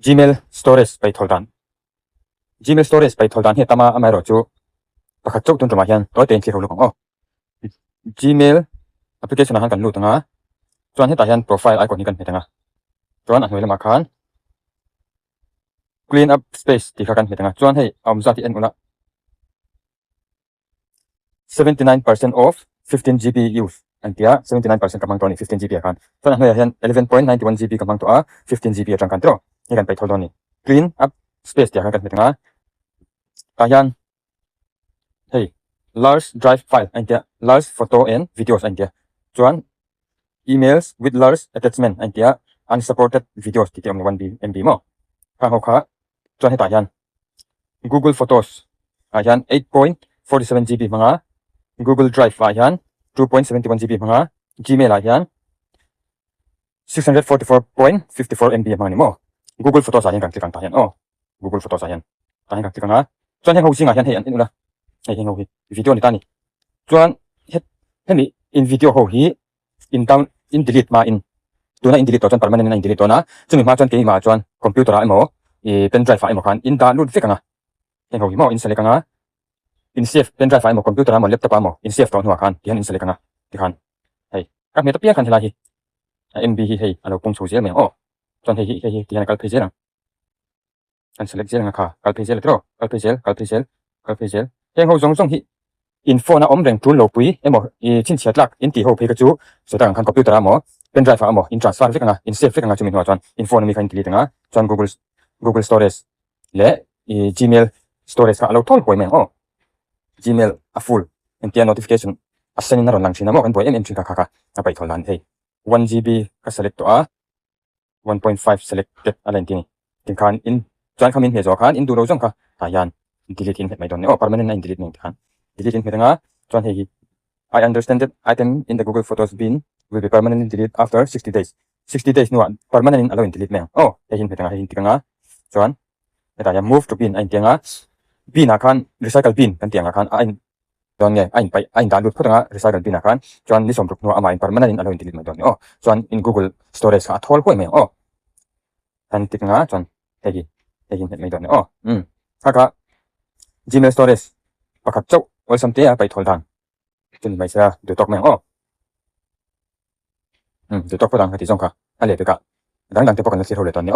Gmail storage paihthawl dan Gmail storage paihthawl dan he tama amai ro chu pakhat chok tun tuma hian toy ten thlir lu kong Gmail application han kan lu tanga chuan heta hian profile icon ni kan hetanga chuan a hnuai lama khan clean up space ti kha kan hetanga chuan hei engzat en ula 79% off 15 GB use entir 79% kamang to ni 15 GB kan chuan a hnuai hian 11.91 GB kamang to a 15 GB atang kan tro ni kan paihthawl ni clean up space ti kha kan hetanga ta hian hey large drive file entir large photo and videos entir chuan emails with large attachment entir unsupported videos ti only 1 MB mo kha ho kha chuan heta hian Google Photos a hian 8.47 GB manga Google Drive a hian 2.71 GB manga Gmail a hian 644.54 MB manga ni mo Google Photos a hian kan klikang ta hian Google Photos a hian ta hian kan klikanga chuan heng ho singa hian hei an inula heng ho hi video ni ta ni chuan hemi in video ho hi in down in delete ma in tuna in delete to chuan permanent in delete to na chumi ma chuan ke ma chuan computer a emo pen drive a emo khan in download fekanga heng ho hi mo in select anga in save pen drive a emo computer a mo laptop a mo in save to hnuwa khan hian in select anga ti khan hei ka me to pia kan thela hi MB hi hei alo pung chu zel me chuan hei ti hian kal phei zel an select zel anga kha kal phei zel tro kal phei zel heng ho zong hi in phone a om reng tun lo pui emo chin chiat lak in ti ho phei ka chu so tang khan computer a mo pen drive a mo in transfer fekanga in save fekanga chumi hnuwa chuan in phone mi khan delete anga chuan Google storage le Gmail storage ka alo thol poi me Gmail a full entir notification a send in ron lang china mo kan poi entry ka kha a paihthawl dan hei 1 GB ka select to a 1.5 selected alenti tin khan in chuan khamin he zo khan in du ro jong kha ta yan delete in mai don ne permanent in delete ne khan delete in hetanga chuan hei I understand that item in the Google Photos bin will be permanently deleted after 60 days 60 days no permanent in allow in delete me hei hin hetanga hei tikanga chuan eta ya move to bin ain tianga bin a khan recycle bin kan tianga khan ain don nge ain download photanga recycle bin a khan chuan ni som ruk no ama in permanent in allow in delete mai don chuan in Google storage a thol hoi me kan tikanga chuan hei hin mai don kha Gmail storage pakhat chau awlsam te a paihthawl dan chun mai sa du tok me du tok podang hati jong kha ale beka dang te pokan thlir ho le ton ni